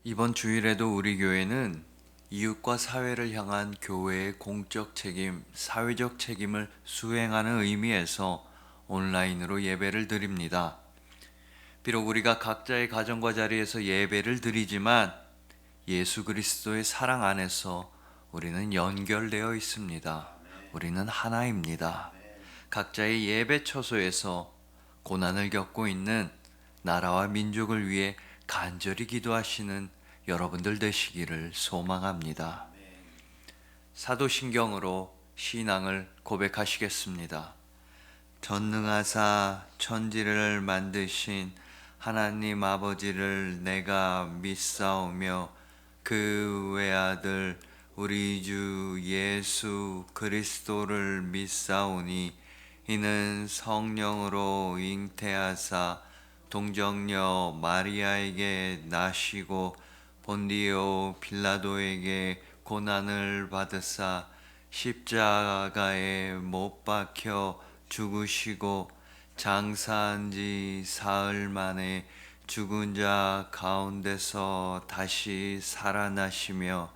이번 주일에도 우리 교회는 이웃과 사회를 향한 교회의 공적 책임, 사회적 책임을 수행하는 의미에서 온라인으로 예배를 드립니다. 비록 우리가 각자의 가정과 자리에서 예배를 드리지만 예수 그리스도의 사랑 안에서 우리는 연결되어 있습니다. 우리는 하나입니다. 각자의 예배 처소에서 고난을 겪고 있는 나라와 민족을 위해 간절히 기도하시는 여러분들 되시기를 소망합니다. 사도신경으로 신앙을 고백하시겠습니다. 전능하사 천지를 만드신 하나님 아버지를 내가 믿사오며 그 외아들 우리 주 예수 그리스도를 믿사오니 이는 성령으로 잉태하사 동정녀 마리아에게 나시고 본디오 빌라도에게 고난을 받으사 십자가에 못 박혀 죽으시고 장사한 지 사흘 만에 죽은 자 가운데서 다시 살아나시며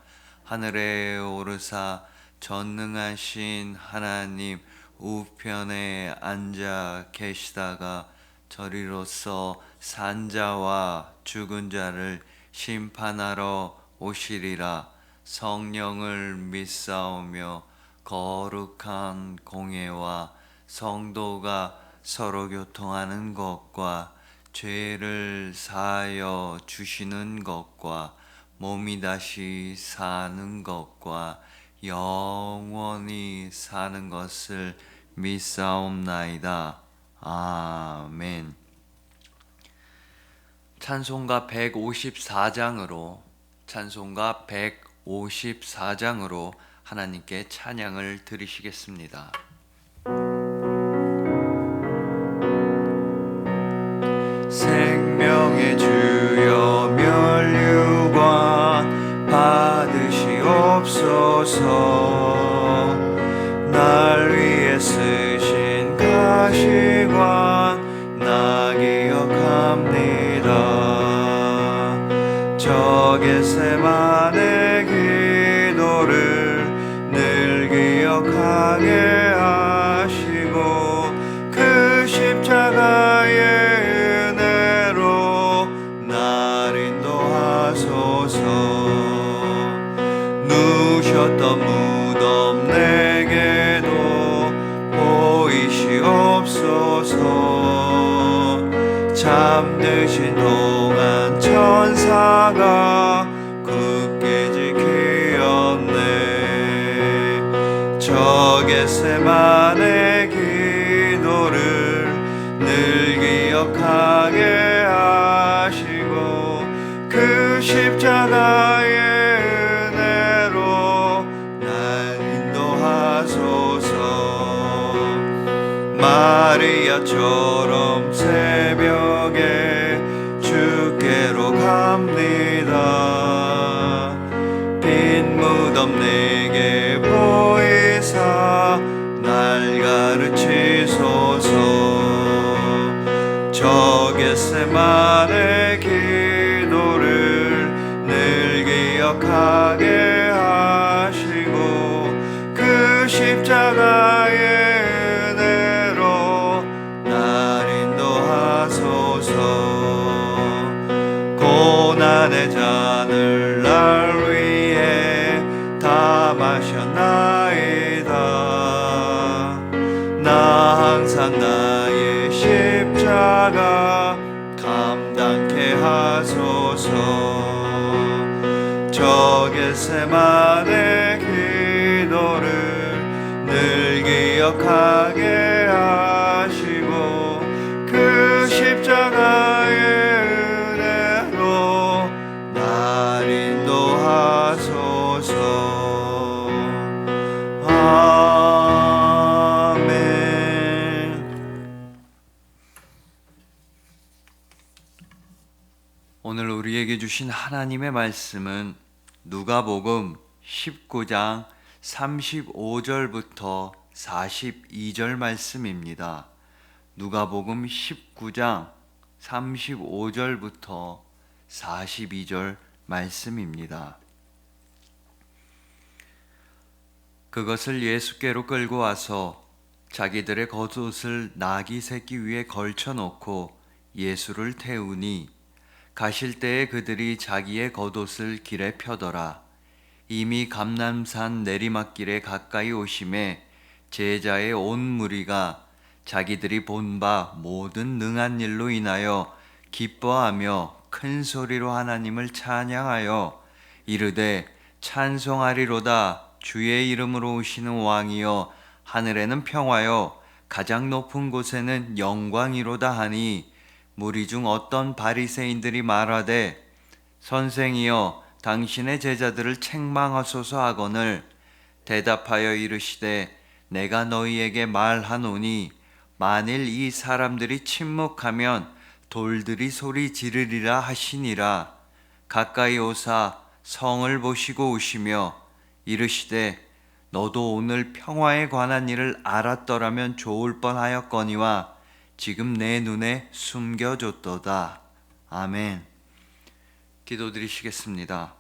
하늘에 오르사 전능하신 하나님 우편에 앉아 계시다가 저리로서 산자와 죽은 자를 심판하러 오시리라. 성령을 믿사오며 거룩한 공예와 성도가 서로 교통하는 것과 죄를 사하여 주시는 것과 몸이 다시 사는 것과 영원히 사는 것을 믿사옵나이다. 아멘. 찬송가 154장으로 하나님께 찬양을 드리시겠습니다. 생명의 주여 멸류관 받으시옵소서. 날 위해 쓰신 가시관 나 기억합니다. 저 겟세마네 기도를 늘 기억하게 하시고 그 십자가의 누셨던 무덤 내게도 보이시옵소서. 잠드신 동안 천사가 굳게 지키었네. 저 겟세마네 기도를 늘 기억하게 하시고 그 십자가의 마리아처럼 새벽에 주께로 갑니다. 빈 무덤 내게 보이사 날 가르치소서. 저 겟세마네 기도를 늘 기억하게 하시고 그 십자가의 고난의 잔을 날 위해 다 마셨나이다. 나 항상 나의 십자가 감당케 하소서. 저 겟세마네 기도를 늘 기억하게 하시고 그 십자가의 오늘 우리에게 주신 하나님의 말씀은 누가복음 19장 35절부터 42절 말씀입니다. 누가복음 19장 35절부터 42절 말씀입니다. 그것을 예수께로 끌고 와서 자기들의 겉옷을 나귀 새끼 위에 걸쳐 놓고 예수를 태우니 가실 때에 그들이 자기의 겉옷을 길에 펴더라. 이미 감람산 내리막길에 가까이 오심에 제자의 온 무리가 자기들이 본 바 모든 능한 일로 인하여 기뻐하며 큰 소리로 하나님을 찬양하여 이르되 찬송하리로다. 주의 이름으로 오시는 왕이여, 하늘에는 평화여, 가장 높은 곳에는 영광이로다 하니, 무리 중 어떤 바리새인들이 말하되 선생이여 당신의 제자들을 책망하소서 하거늘 대답하여 이르시되 내가 너희에게 말하노니 만일 이 사람들이 침묵하면 돌들이 소리 지르리라 하시니라. 가까이 오사 성을 보시고 오시며 이르시되 너도 오늘 평화에 관한 일을 알았더라면 좋을 뻔하였거니와 지금 내 눈에 숨겨졌도다. 아멘. 기도드리시겠습니다.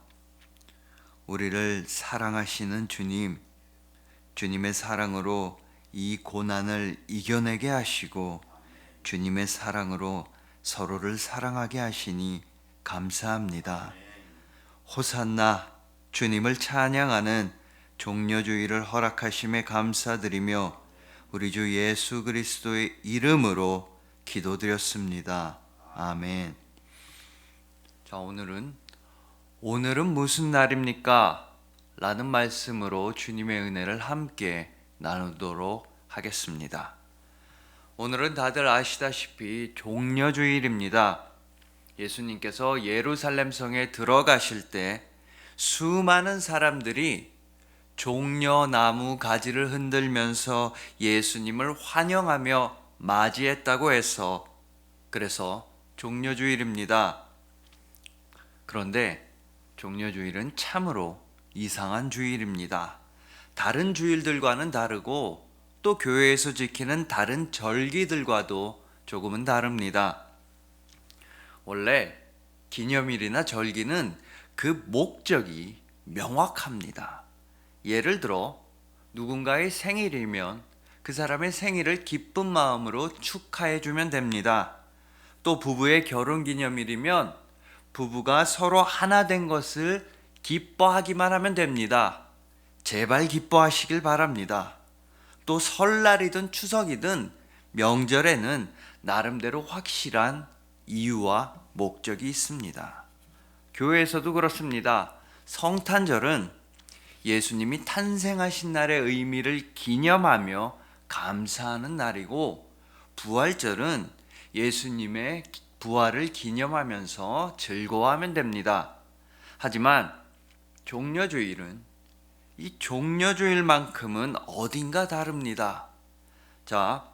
우리를 사랑하시는 주님, 주님의 사랑으로 이 고난을 이겨내게 하시고 주님의 사랑으로 서로를 사랑하게 하시니 감사합니다. 호산나, 주님을 찬양하는 종려주의를 허락하심에 감사드리며 우리 주 예수 그리스도의 이름으로 기도드렸습니다. 아멘. 자, 오늘은 무슨 날입니까? 라는 말씀으로 주님의 은혜를 함께 나누도록 하겠습니다. 오늘은 다들 아시다시피 종려주일입니다. 예수님께서 예루살렘 성에 들어가실 때 수많은 사람들이 종려나무 가지를 흔들면서 예수님을 환영하며 맞이했다고 해서 그래서 종려주일입니다. 그런데 종려주일은 참으로 이상한 주일입니다. 다른 주일들과는 다르고 또 교회에서 지키는 다른 절기들과도 조금은 다릅니다. 원래 기념일이나 절기는 그 목적이 명확합니다. 예를 들어 누군가의 생일이면 그 사람의 생일을 기쁜 마음으로 축하해 주면 됩니다. 또 부부의 결혼기념일이면 부부가 서로 하나 된 것을 기뻐하기만 하면 됩니다. 제발 기뻐하시길 바랍니다. 또 설날이든 추석이든 명절에는 나름대로 확실한 이유와 목적이 있습니다. 교회에서도 그렇습니다. 성탄절은 예수님이 탄생하신 날의 의미를 기념하며 감사하는 날이고, 부활절은 예수님의 부활을 기념하면서 즐거워하면 됩니다. 하지만 종려주일은 이 종려주일만큼은 어딘가 다릅니다. 자,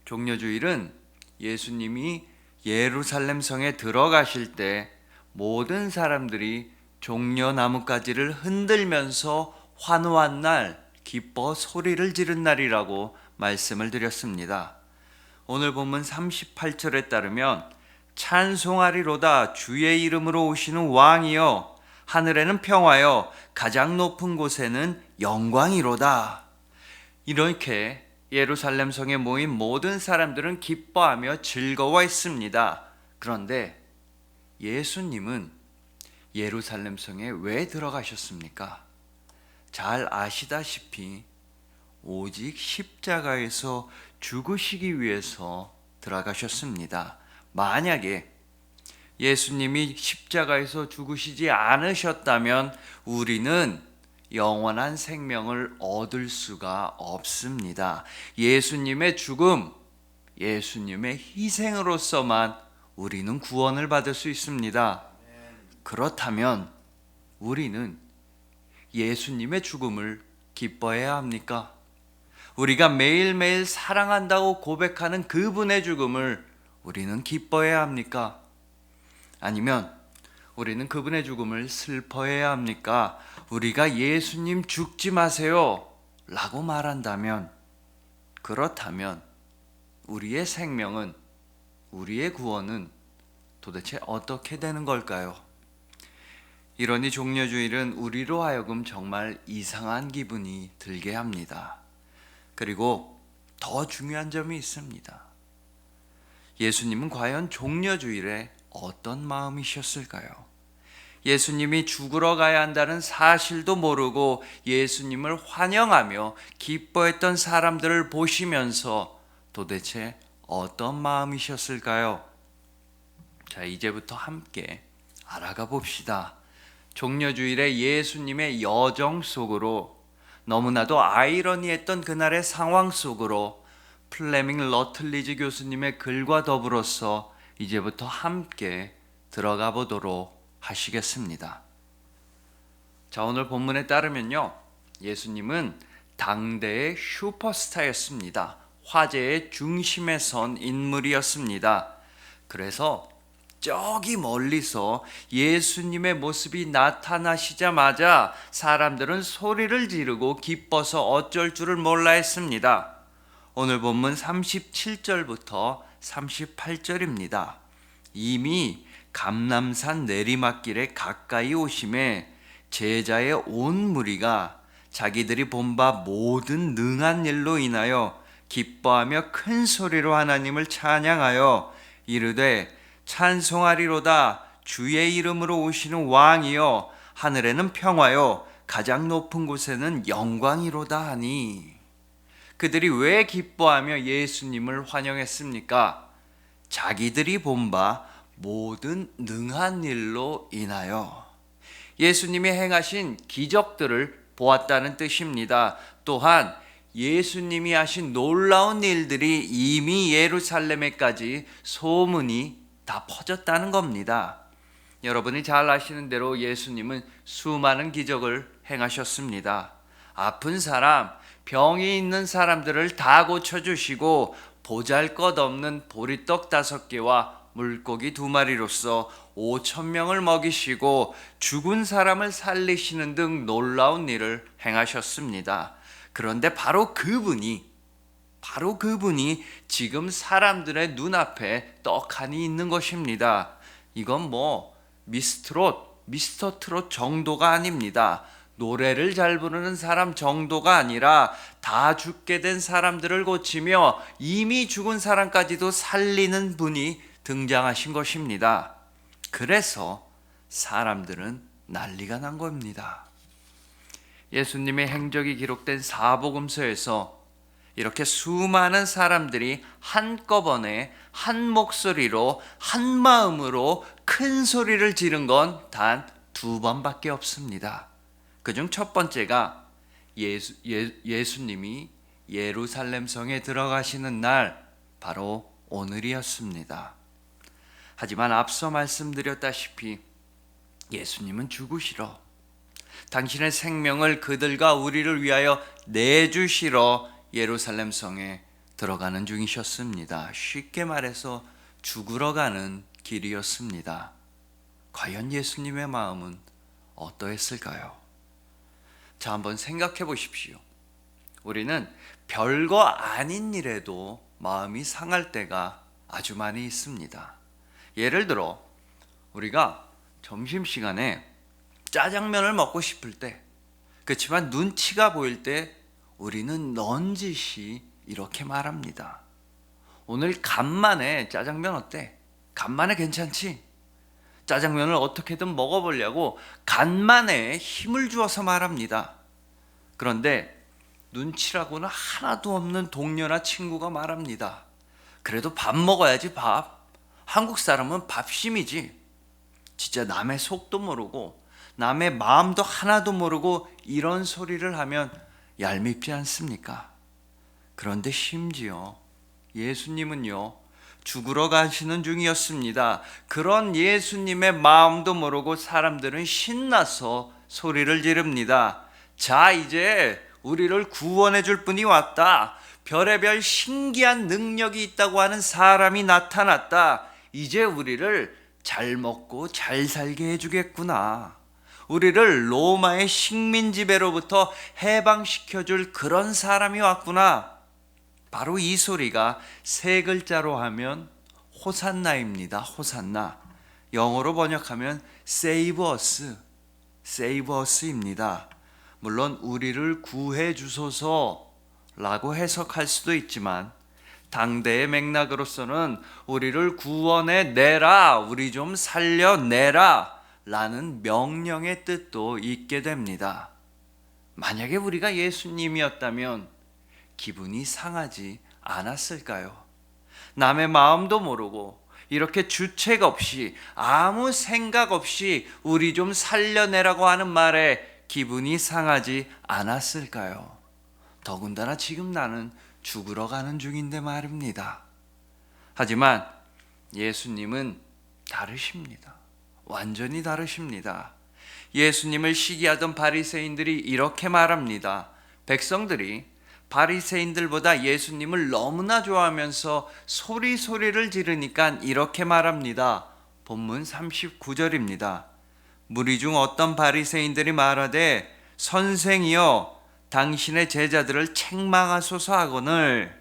종려주일은 예수님이 예루살렘 성에 들어가실 때 모든 사람들이 종려나뭇가지를 흔들면서 환호한 날, 기뻐 소리를 지른 날이라고 말씀을 드렸습니다. 오늘 본문 38절에 따르면 찬송하리로다. 주의 이름으로 오시는 왕이여, 하늘에는 평화여, 가장 높은 곳에는 영광이로다. 이렇게 예루살렘 성에 모인 모든 사람들은 기뻐하며 즐거워했습니다. 그런데 예수님은 예루살렘 성에 왜 들어가셨습니까? 잘 아시다시피 오직 십자가에서 죽으시기 위해서 들어가셨습니다. 만약에 예수님이 십자가에서 죽으시지 않으셨다면 우리는 영원한 생명을 얻을 수가 없습니다. 예수님의 죽음, 예수님의 희생으로서만 우리는 구원을 받을 수 있습니다. 그렇다면 우리는 예수님의 죽음을 기뻐해야 합니까? 우리가 매일매일 사랑한다고 고백하는 그분의 죽음을 우리는 기뻐해야 합니까? 아니면 우리는 그분의 죽음을 슬퍼해야 합니까? 우리가 예수님 죽지 마세요 라고 말한다면, 그렇다면 우리의 생명은, 우리의 구원은 도대체 어떻게 되는 걸까요? 이러니 종려주일은 우리로 하여금 정말 이상한 기분이 들게 합니다. 그리고 더 중요한 점이 있습니다. 예수님은 과연 종려주일에 어떤 마음이셨을까요? 예수님이 죽으러 가야 한다는 사실도 모르고 예수님을 환영하며 기뻐했던 사람들을 보시면서 도대체 어떤 마음이셨을까요? 자, 이제부터 함께 알아가 봅시다. 종려주일에 예수님의 여정 속으로, 너무나도 아이러니했던 그날의 상황 속으로 플레밍 러틀리지 교수님의 글과 더불어서 이제부터 함께 들어가 보도록 하시겠습니다. 자, 오늘 본문에 따르면요, 예수님은 당대의 슈퍼스타였습니다. 화제의 중심에 선 인물이었습니다. 그래서 저기 멀리서 예수님의 모습이 나타나시자마자 사람들은 소리를 지르고 기뻐서 어쩔 줄을 몰라 했습니다. 오늘 본문 37절부터 38절입니다. 이미 감람산 내리막길에 가까이 오심에 제자의 온 무리가 자기들이 본 바 모든 능한 일로 인하여 기뻐하며 큰 소리로 하나님을 찬양하여 이르되 찬송하리로다. 주의 이름으로 오시는 왕이여, 하늘에는 평화요 가장 높은 곳에는 영광이로다 하니. 그들이 왜 기뻐하며 예수님을 환영했습니까? 자기들이 본 바 모든 능한 일로 인하여 예수님이 행하신 기적들을 보았다는 뜻입니다. 또한 예수님이 하신 놀라운 일들이 이미 예루살렘에까지 소문이 다 퍼졌다는 겁니다. 여러분이 잘 아시는 대로 예수님은 수많은 기적을 행하셨습니다. 아픈 사람, 병이 있는 사람들을 다 고쳐주시고 보잘것없는 보리떡 5개와 물고기 2마리로서 5,000명을 먹이시고 죽은 사람을 살리시는 등 놀라운 일을 행하셨습니다. 그런데 바로 그분이 지금 사람들의 눈앞에 떡하니 있는 것입니다. 이건 미스터 트롯 정도가 아닙니다. 노래를 잘 부르는 사람 정도가 아니라 다 죽게 된 사람들을 고치며 이미 죽은 사람까지도 살리는 분이 등장하신 것입니다. 그래서 사람들은 난리가 난 겁니다. 예수님의 행적이 기록된 사복음서에서 이렇게 수많은 사람들이 한꺼번에 한 목소리로 한 마음으로 큰 소리를 지른 건 단 2번밖에 없습니다. 그중 첫 번째가 예수님이 예루살렘 성에 들어가시는 날, 바로 오늘이었습니다. 하지만 앞서 말씀드렸다시피 예수님은 죽으시러, 당신의 생명을 그들과 우리를 위하여 내주시러 예루살렘 성에 들어가는 중이셨습니다. 쉽게 말해서 죽으러 가는 길이었습니다. 과연 예수님의 마음은 어떠했을까요? 자, 한번 생각해 보십시오. 우리는 별거 아닌 일에도 마음이 상할 때가 아주 많이 있습니다. 예를 들어 우리가 점심시간에 짜장면을 먹고 싶을 때, 그렇지만 눈치가 보일 때 우리는 넌지시 이렇게 말합니다. 오늘 간만에 짜장면 어때? 간만에 괜찮지? 짜장면을 어떻게든 먹어보려고 간만에 힘을 주어서 말합니다. 그런데 눈치라고는 하나도 없는 동료나 친구가 말합니다. 그래도 밥 먹어야지, 밥. 한국 사람은 밥심이지. 진짜 남의 속도 모르고 남의 마음도 하나도 모르고 이런 소리를 하면 얄밉지 않습니까? 그런데 심지어 예수님은요, 죽으러 가시는 중이었습니다. 그런 예수님의 마음도 모르고 사람들은 신나서 소리를 지릅니다. 자, 이제 우리를 구원해 줄 분이 왔다. 별의별 신기한 능력이 있다고 하는 사람이 나타났다. 이제 우리를 잘 먹고 잘 살게 해주겠구나. 우리를 로마의 식민 지배로부터 해방시켜줄 그런 사람이 왔구나. 바로 이 소리가 3글자로 하면 호산나입니다. 호산나. 영어로 번역하면 Save us, save us입니다. 물론 우리를 구해 주소서라고 해석할 수도 있지만 당대의 맥락으로서는 우리를 구원해 내라, 우리 좀 살려내라 라는 명령의 뜻도 있게 됩니다. 만약에 우리가 예수님이었다면 기분이 상하지 않았을까요? 남의 마음도 모르고 이렇게 주책 없이 아무 생각 없이 우리 좀 살려내라고 하는 말에 기분이 상하지 않았을까요? 더군다나 지금 나는 죽으러 가는 중인데 말입니다. 하지만 예수님은 다르십니다. 완전히 다르십니다. 예수님을 시기하던 바리새인들이 이렇게 말합니다. 백성들이 바리새인들보다 예수님을 너무나 좋아하면서 소리를 지르니까 이렇게 말합니다. 본문 39절입니다. 무리 중 어떤 바리새인들이 말하되 선생이여 당신의 제자들을 책망하소서 하거늘.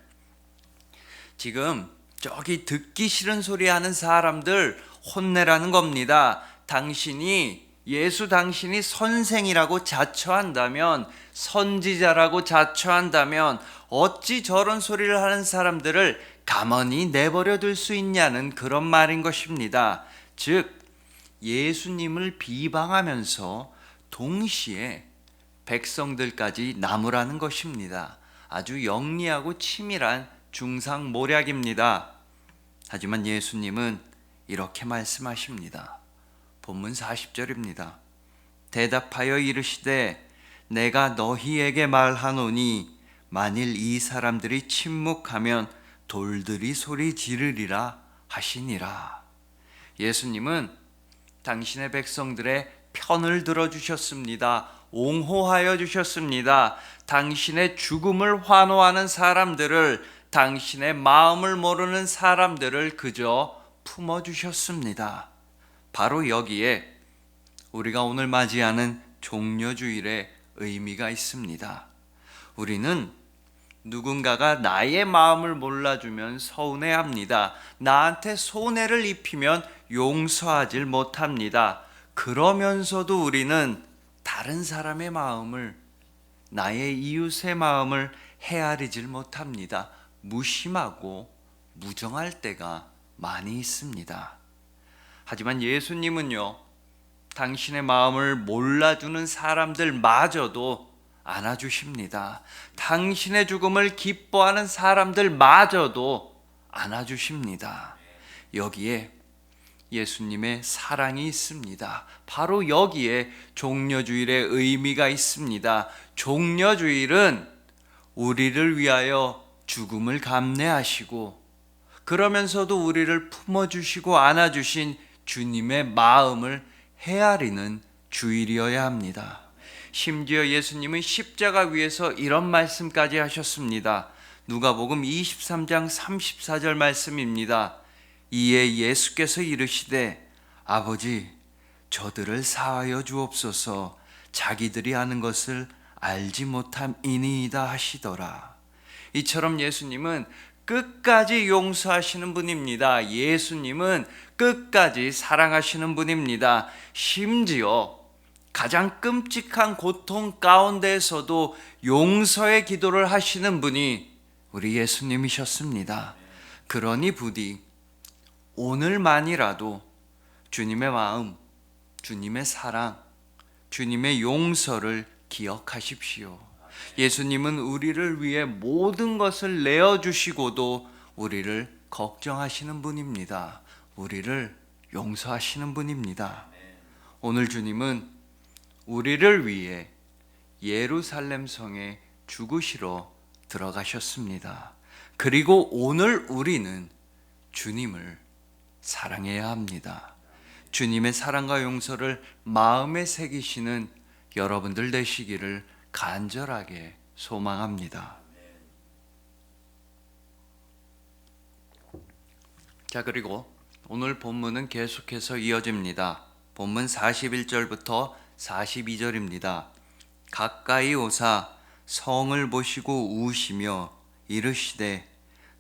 지금 저기 듣기 싫은 소리 하는 사람들 혼내라는 겁니다. 당신이 선생이라고 자처한다면, 선지자라고 자처한다면 어찌 저런 소리를 하는 사람들을 가만히 내버려 둘 수 있냐는 그런 말인 것입니다. 즉 예수님을 비방하면서 동시에 백성들까지 나무라는 것입니다. 아주 영리하고 치밀한 중상모략입니다. 하지만 예수님은 이렇게 말씀하십니다. 본문 40절입니다. 대답하여 이르시되 내가 너희에게 말하노니 만일 이 사람들이 침묵하면 돌들이 소리 지르리라 하시니라. 예수님은 당신의 백성들의 편을 들어주셨습니다. 옹호하여 주셨습니다. 당신의 죽음을 환호하는 사람들을, 당신의 마음을 모르는 사람들을 그저 품어주셨습니다. 바로 여기에 우리가 오늘 맞이하는 종려주일의 의미가 있습니다. 우리는 누군가가 나의 마음을 몰라주면 서운해합니다. 나한테 손해를 입히면 용서하질 못합니다. 그러면서도 우리는 다른 사람의 마음을, 나의 이웃의 마음을 헤아리질 못합니다. 무심하고 무정할 때가 많이 있습니다. 하지만 예수님은요, 당신의 마음을 몰라주는 사람들마저도 안아주십니다. 당신의 죽음을 기뻐하는 사람들마저도 안아주십니다. 여기에 예수님의 사랑이 있습니다. 바로 여기에 종려주일의 의미가 있습니다. 종려주일은 우리를 위하여 죽음을 감내하시고 그러면서도 우리를 품어주시고 안아주신 주님의 마음을 헤아리는 주일이어야 합니다. 심지어 예수님은 십자가 위에서 이런 말씀까지 하셨습니다. 누가복음 23장 34절 말씀입니다. 이에 예수께서 이르시되 아버지 저들을 사하여 주옵소서 자기들이 하는 것을 알지 못함이니이다 하시더라. 이처럼 예수님은 끝까지 용서하시는 분입니다. 예수님은 끝까지 사랑하시는 분입니다. 심지어 가장 끔찍한 고통 가운데에서도 용서의 기도를 하시는 분이 우리 예수님이셨습니다. 그러니 부디 오늘만이라도 주님의 마음, 주님의 사랑, 주님의 용서를 기억하십시오. 예수님은 우리를 위해 모든 것을 내어주시고도 우리를 걱정하시는 분입니다. 우리를 용서하시는 분입니다. 오늘 주님은 우리를 위해 예루살렘 성에 죽으시러 들어가셨습니다. 그리고 오늘 우리는 주님을 사랑해야 합니다. 주님의 사랑과 용서를 마음에 새기시는 여러분들 되시기를 간절하게 소망합니다. 자, 그리고 오늘 본문은 계속해서 이어집니다. 본문 41절부터 42절입니다. 가까이 오사 성을 보시고 우시며 이르시되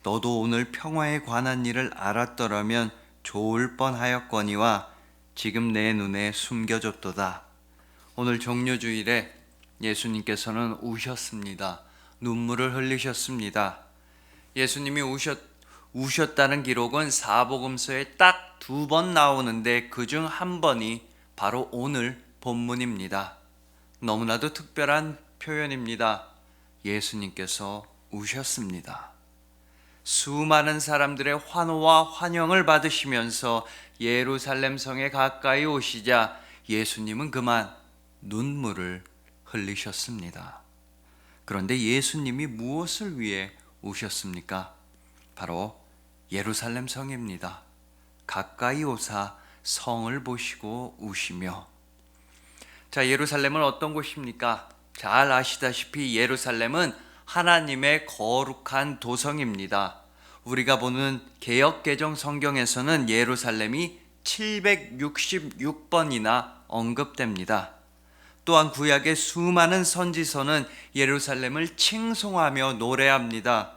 너도 오늘 평화에 관한 일을 알았더라면 좋을 뻔하였거니와 지금 내 눈에 숨겨졌도다. 오늘 종료주일에 예수님께서는 우셨습니다. 눈물을 흘리셨습니다. 예수님이 우셨다는 기록은 사복음서에 딱 2번 나오는데 그중 한 번이 바로 오늘 본문입니다. 너무나도 특별한 표현입니다. 예수님께서 우셨습니다. 수많은 사람들의 환호와 환영을 받으시면서 예루살렘 성에 가까이 오시자 예수님은 그만 눈물을 흘리셨습니다. 그런데 예수님이 무엇을 위해 우셨습니까? 바로 예루살렘 성입니다. 가까이 오사 성을 보시고 우시며. 자, 예루살렘은 어떤 곳입니까? 잘 아시다시피 예루살렘은 하나님의 거룩한 도성입니다. 우리가 보는 개역개정 성경에서는 예루살렘이 766번이나 언급됩니다. 또한 구약의 수많은 선지서는 예루살렘을 칭송하며 노래합니다.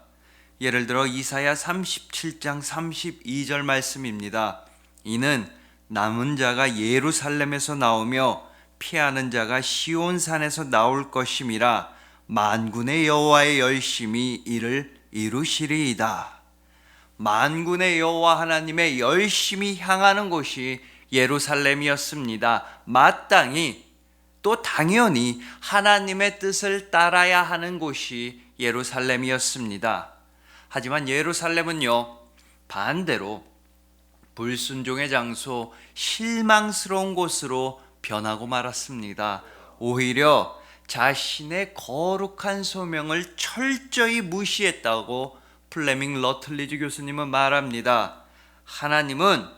예를 들어 이사야 37장 32절 말씀입니다. 이는 남은 자가 예루살렘에서 나오며 피하는 자가 시온산에서 나올 것임이라 만군의 여호와의 열심히 이를 이루시리이다. 만군의 여호와 하나님의 열심히 향하는 곳이 예루살렘이었습니다. 마땅히 또 당연히 하나님의 뜻을 따라야 하는 곳이 예루살렘이었습니다. 하지만 예루살렘은요, 반대로 불순종의 장소, 실망스러운 곳으로 변하고 말았습니다. 오히려 자신의 거룩한 소명을 철저히 무시했다고 플레밍 러틀리지 교수님은 말합니다. 하나님은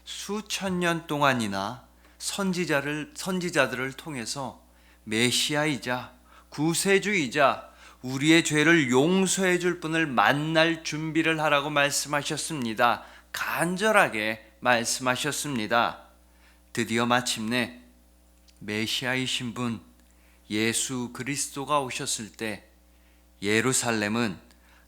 수천 년 동안이나 선지자들을 통해서 메시아이자 구세주이자 우리의 죄를 용서해 줄 분을 만날 준비를 하라고 말씀하셨습니다. 간절하게 말씀하셨습니다. 드디어 마침내 메시아이신 분 예수 그리스도가 오셨을 때 예루살렘은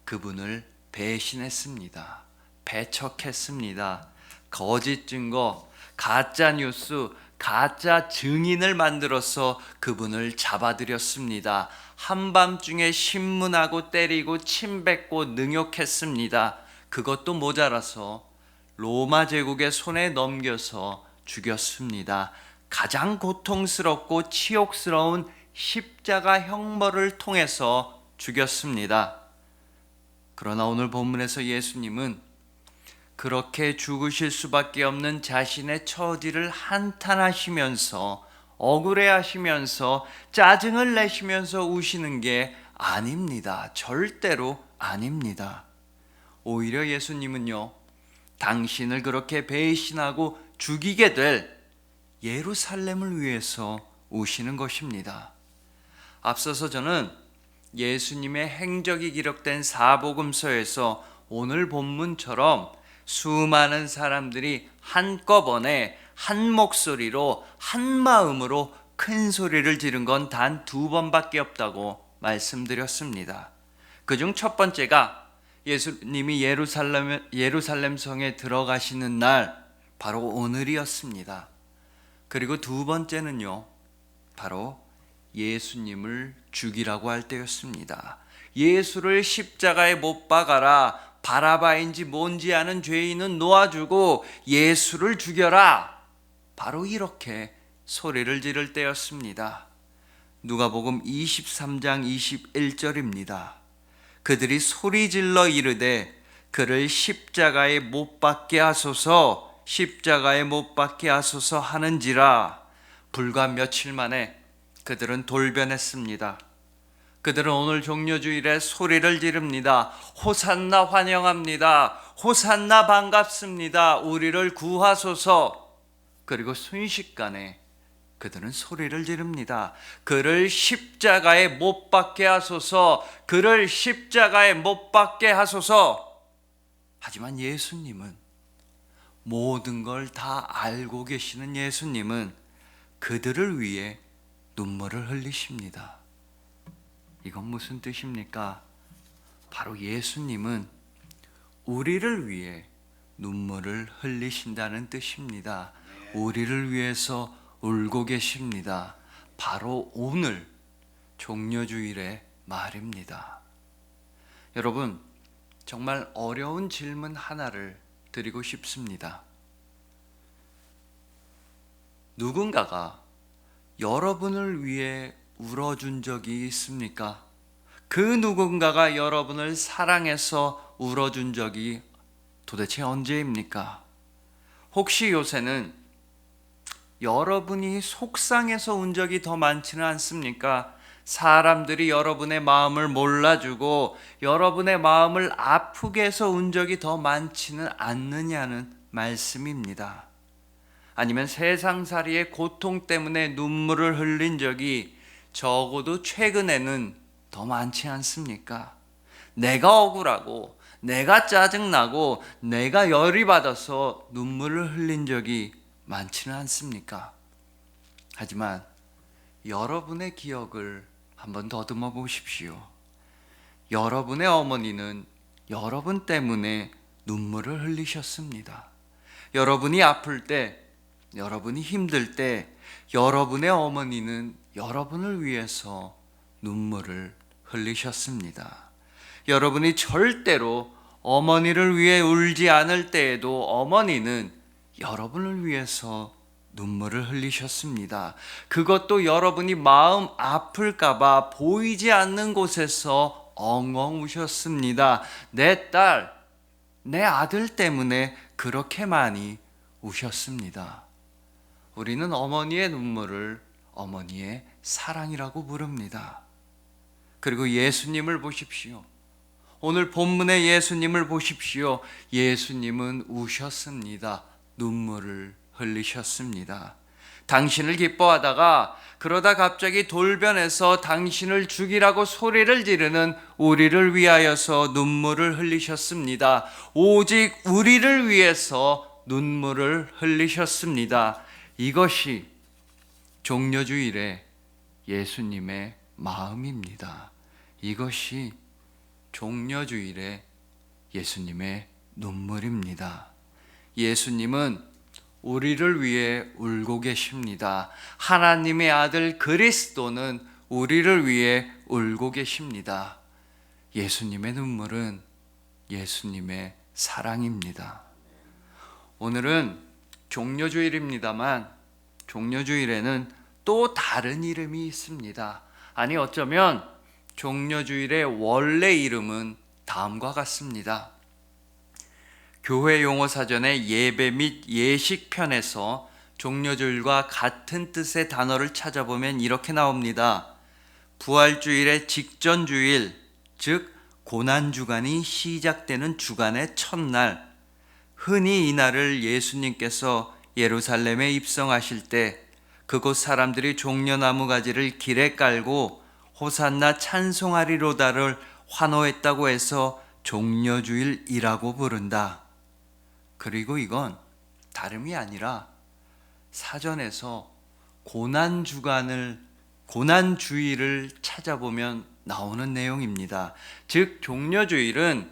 그분을 배신했습니다. 배척했습니다. 거짓 증거, 가짜 뉴스, 가짜 증인을 만들어서 그분을 잡아들였습니다. 한밤중에 신문하고 때리고 침뱉고 능욕했습니다. 그것도 모자라서 로마 제국의 손에 넘겨서 죽였습니다. 가장 고통스럽고 치욕스러운 십자가 형벌을 통해서 죽였습니다. 그러나 오늘 본문에서 예수님은 그렇게 죽으실 수밖에 없는 자신의 처지를 한탄하시면서 억울해하시면서 짜증을 내시면서 우시는 게 아닙니다. 절대로 아닙니다. 오히려 예수님은요, 당신을 그렇게 배신하고 죽이게 될 예루살렘을 위해서 우시는 것입니다. 앞서서 저는 예수님의 행적이 기록된 사복음서에서 오늘 본문처럼 수많은 사람들이 한꺼번에 한 목소리로 한 마음으로 큰 소리를 지른 건 단 2번밖에 없다고 말씀드렸습니다. 그중 첫 번째가 예수님이 예루살렘 성에 들어가시는 날, 바로 오늘이었습니다. 그리고 2번째는요, 바로 예수님을 죽이라고 할 때였습니다. 예수를 십자가에 못 박아라, 바라바인지 뭔지 아는 죄인은 놓아주고 예수를 죽여라, 바로 이렇게 소리를 지를 때였습니다. 누가복음 23장 21절입니다. 그들이 소리질러 이르되 그를 십자가에 못 박게 하소서, 십자가에 못 박게 하소서 하는지라. 불과 며칠 만에 그들은 돌변했습니다. 그들은 오늘 종려주일에 소리를 지릅니다. 호산나 환영합니다. 호산나 반갑습니다. 우리를 구하소서. 그리고 순식간에 그들은 소리를 지릅니다. 그를 십자가에 못 박게 하소서. 그를 십자가에 못 박게 하소서. 하지만 예수님은, 모든 걸 다 알고 계시는 예수님은 그들을 위해 눈물을 흘리십니다. 이건 무슨 뜻입니까? 바로 예수님은 우리를 위해 눈물을 흘리신다는 뜻입니다. 우리를 위해서 울고 계십니다. 바로 오늘 종려주일의 말입니다. 여러분, 정말 어려운 질문 하나를 드리고 싶습니다. 누군가가 여러분을 위해 울어준 적이 있습니까? 그 누군가가 여러분을 사랑해서 울어준 적이 도대체 언제입니까? 혹시 요새는 여러분이 속상해서 운 적이 더 많지는 않습니까? 사람들이 여러분의 마음을 몰라주고 여러분의 마음을 아프게 해서 운 적이 더 많지는 않느냐는 말씀입니다. 아니면 세상살이의 고통 때문에 눈물을 흘린 적이 적어도 최근에는 더 많지 않습니까? 내가 억울하고 내가 짜증나고 내가 열이 받아서 눈물을 흘린 적이 많지는 않습니까? 하지만 여러분의 기억을 한번 더듬어 보십시오. 여러분의 어머니는 여러분 때문에 눈물을 흘리셨습니다. 여러분이 아플 때, 여러분이 힘들 때 여러분의 어머니는 여러분을 위해서 눈물을 흘리셨습니다. 여러분이 절대로 어머니를 위해 울지 않을 때에도 어머니는 여러분을 위해서 눈물을 흘리셨습니다. 그것도 여러분이 마음 아플까봐 보이지 않는 곳에서 엉엉 우셨습니다. 내 딸, 내 아들 때문에 그렇게 많이 우셨습니다. 우리는 어머니의 눈물을 어머니의 사랑이라고 부릅니다. 그리고 예수님을 보십시오. 오늘 본문의 예수님을 보십시오. 예수님은 우셨습니다. 눈물을 흘리셨습니다. 당신을 기뻐하다가 그러다 갑자기 돌변해서 당신을 죽이라고 소리를 지르는 우리를 위하여서 눈물을 흘리셨습니다. 오직 우리를 위해서 눈물을 흘리셨습니다. 이것이 종려주일의 예수님의 마음입니다. 이것이 종려주일의 예수님의 눈물입니다. 예수님은 우리를 위해 울고 계십니다. 하나님의 아들 그리스도는 우리를 위해 울고 계십니다. 예수님의 눈물은 예수님의 사랑입니다. 오늘은 종려주일입니다만 종려주일에는 또 다른 이름이 있습니다. 아니 어쩌면 종려주일의 원래 이름은 다음과 같습니다. 교회 용어 사전의 예배 및 예식 편에서 종려주일과 같은 뜻의 단어를 찾아보면 이렇게 나옵니다. 부활주일의 직전주일, 즉 고난주간이 시작되는 주간의 첫날, 흔히 이날을 예수님께서 예루살렘에 입성하실 때 그곳 사람들이 종려나무 가지를 길에 깔고 호산나 찬송하리로다를 환호했다고 해서 종려주일이라고 부른다. 그리고 이건 다름이 아니라 사전에서 고난주일을 찾아보면 나오는 내용입니다. 즉 종려주일은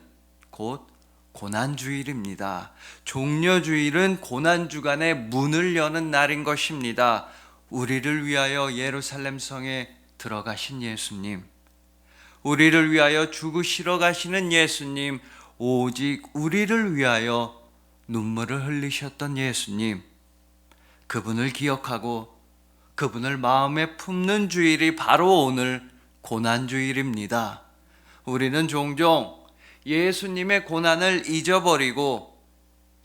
곧 고난주일입니다. 종려주일은 고난주간의 문을 여는 날인 것입니다. 우리를 위하여 예루살렘 성에 들어가신 예수님, 우리를 위하여 죽으시러 가시는 예수님, 오직 우리를 위하여 눈물을 흘리셨던 예수님, 그분을 기억하고 그분을 마음에 품는 주일이 바로 오늘 고난주일입니다. 우리는 종종 예수님의 고난을 잊어버리고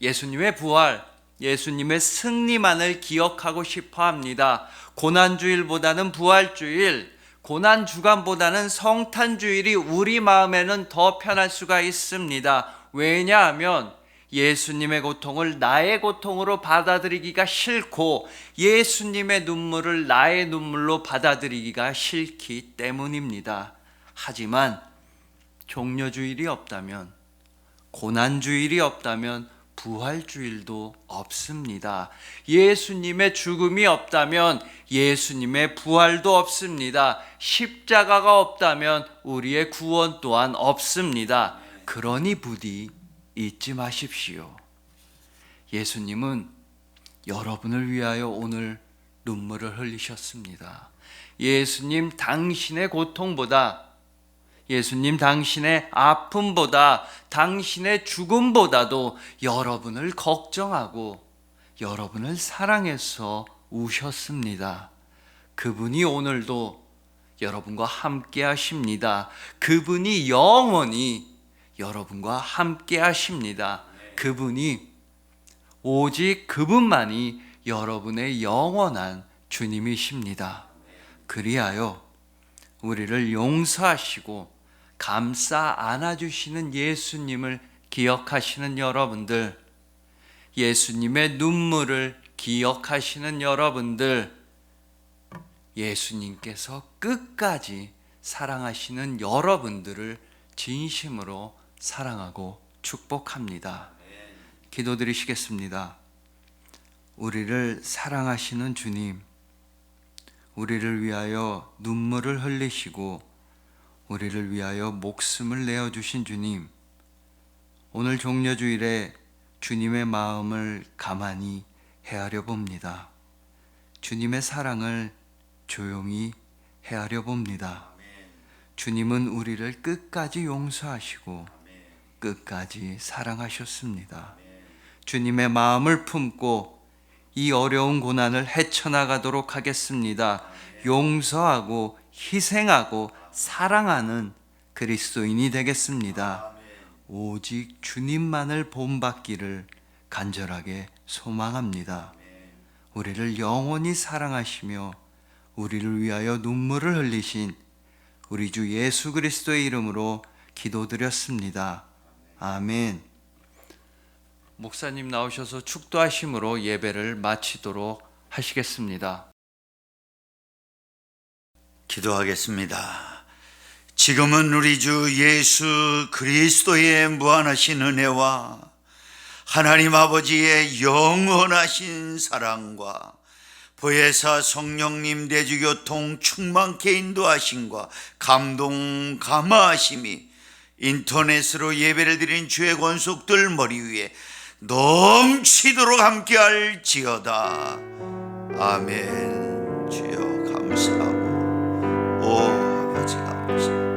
예수님의 부활, 예수님의 승리만을 기억하고 싶어 합니다. 고난주일보다는 부활주일, 고난주간보다는 성탄주일이 우리 마음에는 더 편할 수가 있습니다. 왜냐하면 예수님의 고통을 나의 고통으로 받아들이기가 싫고 예수님의 눈물을 나의 눈물로 받아들이기가 싫기 때문입니다. 하지만 종려주일이 없다면, 고난주일이 없다면 부활주일도 없습니다. 예수님의 죽음이 없다면 예수님의 부활도 없습니다. 십자가가 없다면 우리의 구원 또한 없습니다. 그러니 부디 잊지 마십시오. 예수님은 여러분을 위하여 오늘 눈물을 흘리셨습니다. 예수님 당신의 고통보다, 예수님 당신의 아픔보다, 당신의 죽음보다도 여러분을 걱정하고 여러분을 사랑해서 우셨습니다. 그분이 오늘도 여러분과 함께 하십니다. 그분이 영원히 여러분과 함께 하십니다. 그분이, 오직 그분만이 여러분의 영원한 주님이십니다. 그리하여 우리를 용서하시고 감싸 안아주시는 예수님을 기억하시는 여러분들, 예수님의 눈물을 기억하시는 여러분들, 예수님께서 끝까지 사랑하시는 여러분들을 진심으로 사랑하고 축복합니다. 기도드리시겠습니다. 우리를 사랑하시는 주님, 우리를 위하여 눈물을 흘리시고 우리를 위하여 목숨을 내어주신 주님, 오늘 종려주일에 주님의 마음을 가만히 헤아려 봅니다. 주님의 사랑을 조용히 헤아려 봅니다. 주님은 우리를 끝까지 용서하시고 끝까지 사랑하셨습니다. 주님의 마음을 품고 이 어려운 고난을 헤쳐나가도록 하겠습니다. 용서하고 희생하고 사랑하는 그리스도인이 되겠습니다. 오직 주님만을 본받기를 간절하게 소망합니다. 우리를 영원히 사랑하시며 우리를 위하여 눈물을 흘리신 우리 주 예수 그리스도의 이름으로 기도드렸습니다. 아멘. 목사님 나오셔서 축도하심으로 예배를 마치도록 하시겠습니다. 기도하겠습니다. 지금은 우리 주 예수 그리스도의 무한하신 은혜와 하나님 아버지의 영원하신 사랑과 보혜사 성령님 대주교통 충만케 인도하심과 감동 감화하심이 인터넷으로 예배를 드린 주의 권속들 머리 위에 넘치도록 함께할지어다. 아멘. 주여 감사하고 오 아버지 감사합니다.